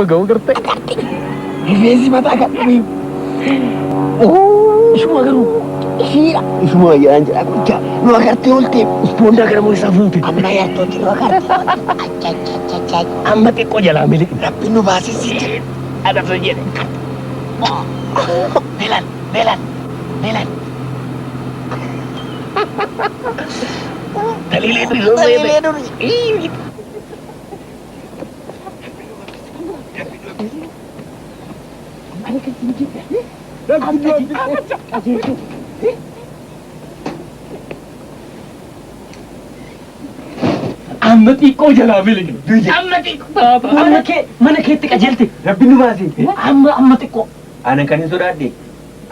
गाँव करते Rifeensi mataa kan dhume. Ishuma garuu ishiidha. Ishuma wayyaan jedha guddaa. Nu agartee oolte ispoondaa gara moo isaa fuute. Amma yartootti nu agarte. amma xiqqoo jalaa mili Rabbiin nu baasisiiti. adabsa jedhe Beelan, beelan, beelan. daliilee Daliilee durii durii. amma xiqqoo jalaa mili amma xiqqoo mana keetti qajeelte Rabbiin nu baasee. amma xiqqoo Ana kan hin sodaadhe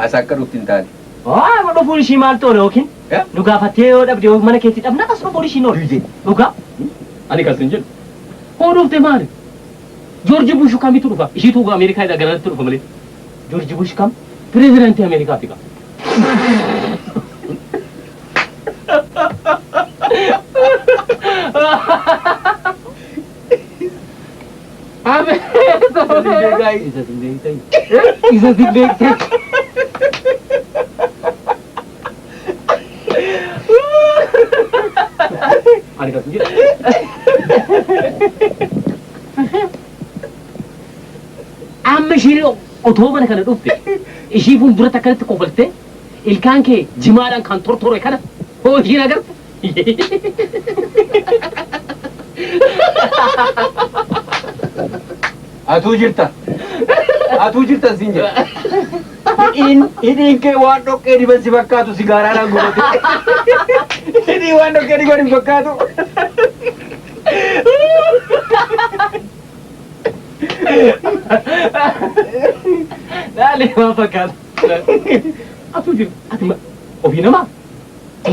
as akka dhufti hin taane. waa dhufuun ishii maal toole yookiin nu gaafattee yoo dhabde yoo mana keetti dhabna as dhufuun ishii noole dhugaa ani kas hin jedhu hoo dhufte maali joorji bush kamitu dhufa ishiitu ameerikaa irraa garanatti dhufa malee joorji bush kam pirezidaantii ameerikaati qaba isa sinbeekte ani kas hin jedhu amma ishii otoo mana kana dhufte ishii fuulduratti akkanatti kofaltee ilkaan kee jimaadhaan kan tortore kana hoo ishiin agarte Atuu jirta. Atuu jirta siin jedha. Hidhiin kee waan dhoqqee diban si fakkaatu sigaaraadhaan godhate. Hidhii waan dhoqqee diban hin fakkaatu. Dale, waan fakkaatu. atuu jiru ati ofii namaa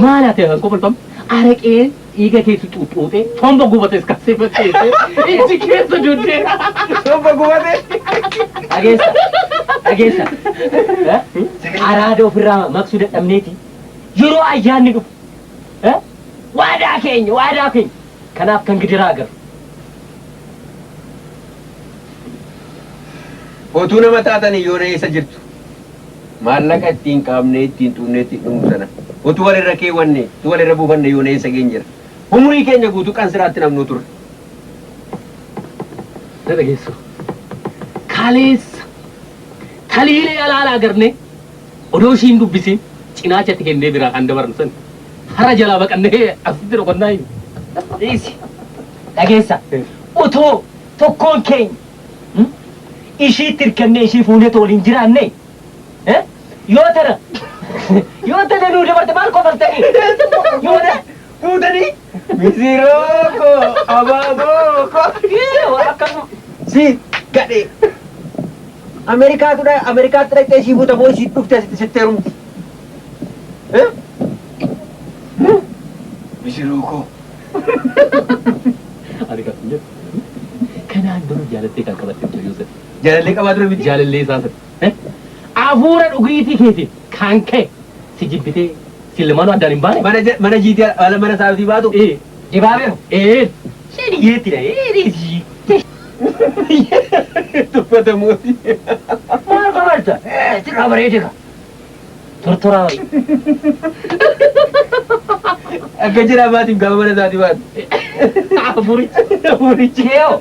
maal ati kan kofalfamu Araqee dhiiga keessa xuuxuutee tomba gubates kasee fakkeessee iji keessa duddee Tomba gubate. dhageessa. Araada ofirraa maqsuu dadhabneeti. Yeroo ayyaanni dhufu waadaa keenya. Kanaaf kan gidiraa agarru. Otuu nama taatanii yoo na eessa jirtu. Maallaqa ittiin qaamnee ittiin xunnee ittiin dhumu sana. Otuu walirra keewwanne, otuu walirra buufanne yoo na eessa geenjira. Umurii keenya guutuu qansiraatti namnu ture. na dhageessu kaleessa taliilee alaala agarne odoo ishiin dubbisiin cinaachatti kennee biraa kan dabarsan hara jalaa baqannee asitti dhokannaa hin Dhiisi. Dhageessa. Otoo tokkoon keenya ishiitti hirkannee ishii fuunee waliin jiraanne yoo tana nuu dabarte maal kofaltanii yoo tana Fuudhanii misirooko abaabooko. akkasuma Si gadhee. Ameerikaatti dhaqxee ishii fuuta moo ishii dhuftee asitti sitti heerumti. Misirooko. ani kas hin jedhu kanaan dura jaalattee kan qabatte ture Yoosef Jaalallee qabaa ture miti. jaalallee isaa sana afuura dhugiitii keetiin kan ka'e si jibbitee si lamaanuu addaan hin baane Mana jiitii ala mana saafitii baatu. dibaabeeru. isheen hiyyeettidha Tuffata mootii. Maal qabarta? Tirraa bareedega. Tortoraa wayi. Akka jira maatiif gaafa mana saafitii baatu. afurichi Keeyoo.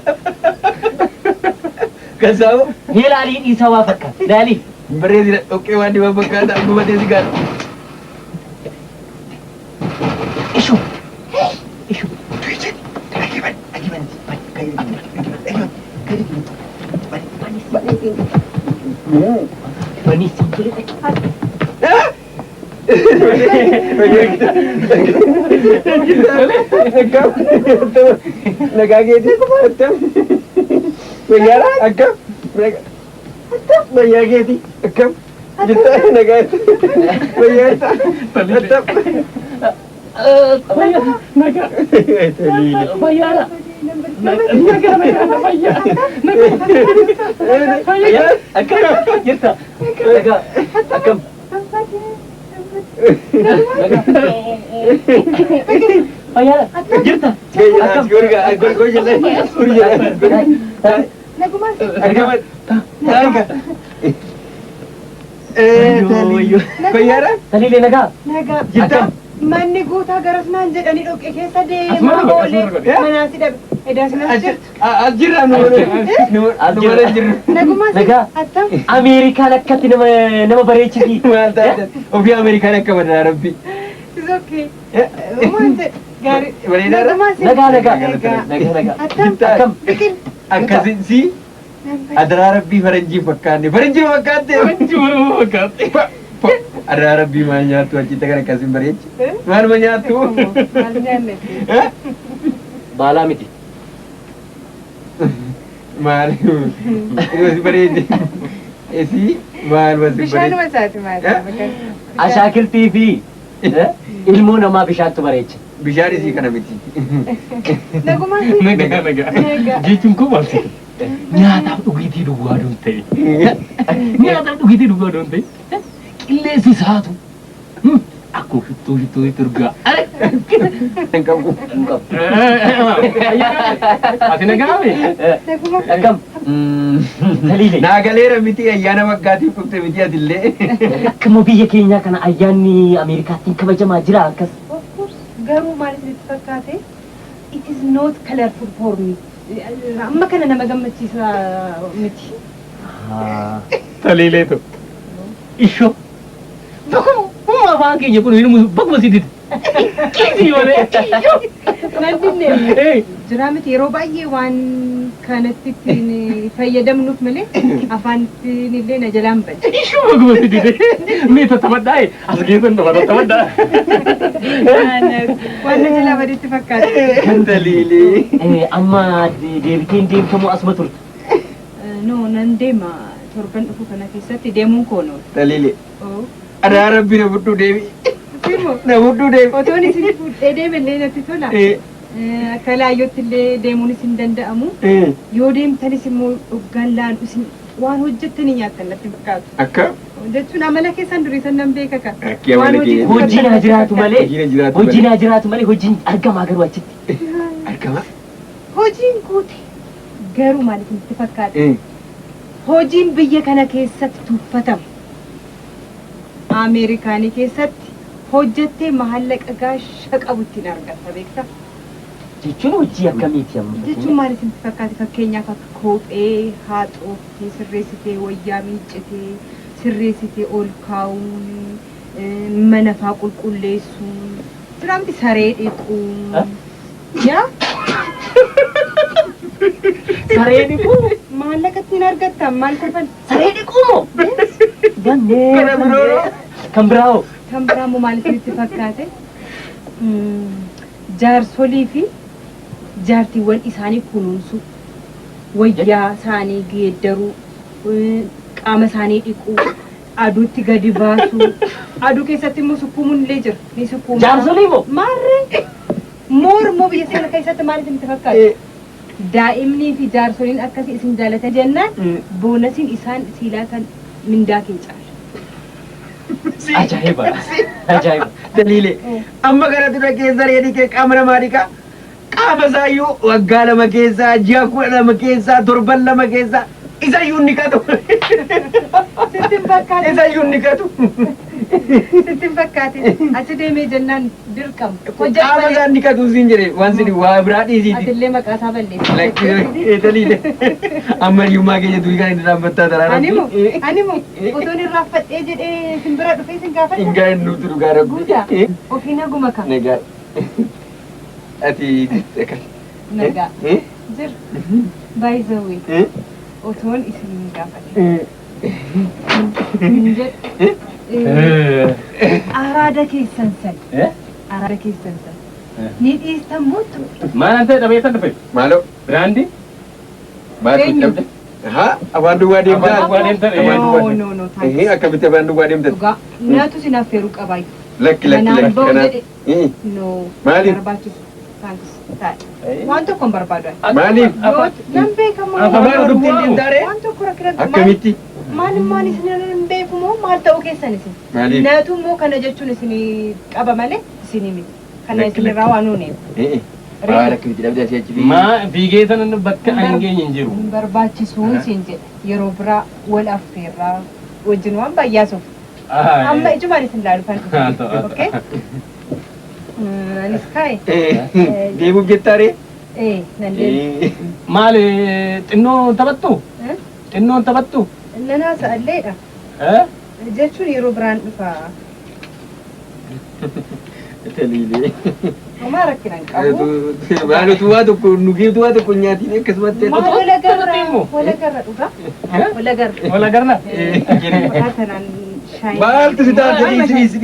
Kasaabu. Mee laalii dhiisaa waa fakkaata. Laalii. Bareedina dhoqqee waan dhiban fakkaata gubatee si gaala. Ishuu. Ishuu. Bani sambal Nagageeti akkam fayyaadha akkam fayyageeti akkam jirta nagageeti fayyaadha Nagumaan. Argaman. Fayyaadha? Taliilee nagaa. Nagaa. Jirta? Manni guutaa garas naan jedhanii dhoqqee keessa Asuma deemaa dhufe, oolee asuma dhufe. manaa si dhabe. Edaa sinas jirtu. As jirra nu bara jirru. Nagumaan. Nagaa. Attam. Ameerikaan akkatti nama bareechiti. Maal taate? Ofii Ameerikaan akka madaa rabbi. Is okay. Waan ta'e gaarii. Bareedaadha? Nagumaan si. Nagaa. Attam. Akkam. Biqil. Akkasii adaraa rabbii faranjii fakkaanne. Faranjii fakkaatte. Faranjii maruma fakkaate. Adaraa rabbii maal nyaattu achitti kan akkasiin bareechi. Maaluma nyaattu? Maal nyaanne? Baalaa miti. Maal? Inni bareede. Esi maal masi Bishaanuma bareede? isaati maal? Ashaakiltii fi ilmoo namaa bishaattu bareecha. Bishaan isii kana miti. Nagumaan si. Nagaa. Jechuun kun maal ta'e? Nyaataaf dhugiitii duwwaa doon ta'e. Nyaataaf dhugiitii duwwaa doon ta'e. Qilleensi isaatu. Akkuma shittoo itti urgaa. Hin qabu. Ati nagaame? Nagumaan. Akkam. Taliilee. Naagaleera miti ayyaana waggaatiif dhufte miti atillee. Akkuma biyya keenyaa kana ayyaanni Ameerikaattiin kabajamaa jira akkas. Of course, garuu maal isinitti fakkaate? It is not colorful for me. Amma kana nama gammachiisa miti. Taliileetu. Ishoo. Bakkuma afaan keenya kun bakkuma si dide. Kiisii malee. Nan dinne. Jira miti yeroo baay'ee waan kanatti ittiin fayyadamnuuf malee afaan ittiin illee na jalaan bade. Ishoo bakkuma si dide. Mee tattamadhaa as keessan dhafa tattamadhaa. Waan na jalaa badeetti fakkaate. Kan daliilee. Amma deebiteen deemtamu asuma turte. No, nan deema torban dhufu kana keessatti deemuun koonoo. Daliilee. Adaraa rabbii na fudduu deebi. Sirmoo. Na fudduu deebi. Otoon isin fuudhee deemallee natti tola. Akka laayyootti illee deemuunis hin danda'amu. Yoo deemtanis immoo dhuggaan laan isin waan hojjettanii nyaattan natti fakkaatu. Akka? Jechuun amala keessan durii san nan beeka kan. Akki amala keessa. Hojiin haa jiraatu malee. Hojiin haa jiraatu malee hojiin argamaa garuu achitti. Argama? Hojiin guute garuu maaliif itti fakkaata? Hojiin biyya kana keessatti tuffatamu. Ameerikaanii keessatti hojjettee maallaqa gaasha qabu ittiin argatta beektaa? Jechuun hojii akkamiiti amma? Jechuun maaliif itti fakkaate? Fakkeenyaaf akka kophee haxooftee sirreessitee wayyaa miiccitee sirreessitee ol kaa'uun mana faa qulqulleessuun jiraamti saree dhiquun yaa saree dhiquu maallaqa ittiin argatta maal kafan saree dhiquu moo? Kana biroo. Kan biraa hoo? kan biraa immoo maaliif itti fakkaate? Jaarsolii fi jaartiiwwan isaanii kunuunsu wayyaa isaanii geeddaruu qaama isaanii dhiquu aduutti gadi baasuu aduu keessatti immoo sukkuumuun illee jira ni sukkuuma. Jaarsolii moo? Maarree mormoo biyya sana keessatti maaliif itti fakkaate? Daa'imnii fi jaarsoliin akkasii isin jaalatan jennaan boonasiin isaan siilaa kan mindaa kee caala. Ajaa'iba! Ajaa'iba! Daliilee. Amma kana dura keessa reedii kee qaama namaa dhiqaa. Qaama isaayyuu waggaa lama keessaa, ji'a 12 keessaa, torban 2 keessaa isayyuu ni qatu. Sittin fakkaate. Isayyuu ni qatu. Sittin fakkaate. Achi deemee jennaan dirqama. Qaama isaa ni qatu siin jedhe waan sin waa biraa dhiisiiti. Atillee maqaa isaa balleessa. Lakkii daliilee. Amma hiyyummaa keenya durii kan inni dhaabbattaa taraa Animu otoon irraanfadhee jedhee sin bira dhufee sin gaafadha. Hingaa hin nuti dhugaa rabbi. Guutaa ofiin haguma kan. Nagaa. Ati kan. Nagaa. Jir. Baay'izawee. Otoon isin gaafadhe. Araada keessan san. Araada keessan san. Ni dhiistan mootu. Maal ta'e dhabeessan dhufe? Maaloo? Biraandi? Maal qabde? Haa, afaan duwwaa deemtaa? Afaan deemtaa? No. Akkamitti afaan duwwaa deemtaa? Dhugaa. Nyaatu sin affeeruu qabaayu. Lakki. No. Maaliif? Barbaachisu. Thanks. Waan tokko hin barbaadu. Maaliif? Nan beekamu. Afaan dubbiin deemtaare? Waan tokko rakkiratti Akkamitti? maal isin hin beeku moo maal ta'uu keessan isin? Maaliif? Naatu immoo kana jechuun isin qaba malee isin miti. Kana isin irraa waan uuneef. Baala kibiti dhabdee asii achi fiigee. maa fiigee sana bakka an geenye hin jiru. Hin barbaachisuun siin jedhe yeroo biraa wal affeerraa wajjin waan bayyaasuuf. Amma ijumaan isin laalufan. Okay? Anis kaa'e. Deemuuf jettaaree? Nan deemu. Maali xinnoo taphattu? Xinnoon taphattu? Nanaa sa'alleedha. Jechuun yeroo biraan dhufa. Taliilee. Homaa rakkinaan qabu. Baalotu waa tokko nugeetu waa tokko nyaatiin akkasumatti. Maa wala garra dhugaa? Wala garra. Wala garna? Kanaan shaayi. Maaltu si taate dhiisi.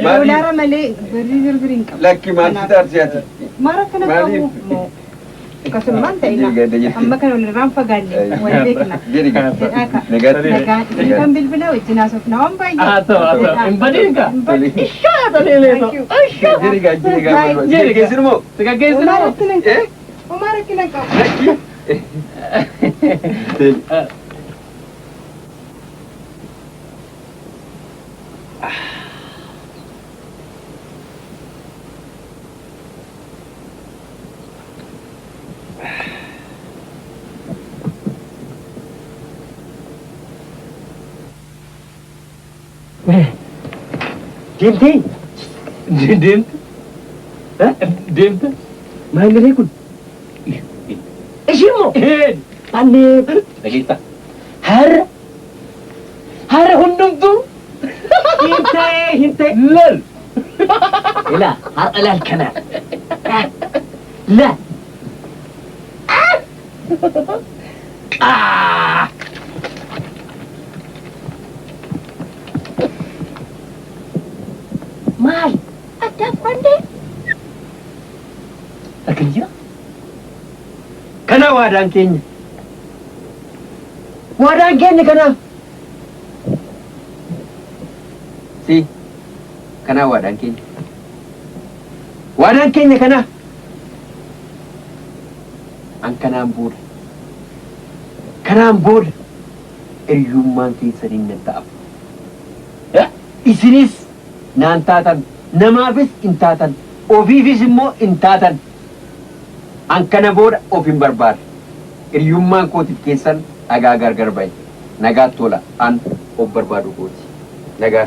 Doolaara malee birrii birbiriin qabu. Lakki maaltu si taate siyaati? Maa rakkina qabu? Akkasumaan ta'ina amma kan walirraan fagaanne wal beekna. Nagaan kan bilbila wajjin haasofna waan baay'ee. Haa ta'u hin badiin ka? Ishaa taleeleeto. Geessin moo? Gaggeessin moo? Homaa rakkina qabu. Deemtee? Deemte? Deemte? Maaliree kun? Ishii moo? Annee. Dhageessa. Har'a hundumtuu? Hintee. Lol. Ilaa har'a laal kanaa. Laal. Maal? Addaaf qondee? Akkan jira? Kana waadaan keenya. Waadaan keenya kanaaf. Si. Kana waadaan keenya. Waadaan keenya kana. An kanaan booda. Kanaan booda. Hiriyummaan keessaniin nan ta'amu. Isinis naan taatan, namaafis hin taatan, ofiifis immoo hin taatan. An kana booda of hin barbaadu. Hiriyummaan kootiif keessan dhagaa gargar bahe. Nagaatti tola an of barbaadu kooti. Nagaa.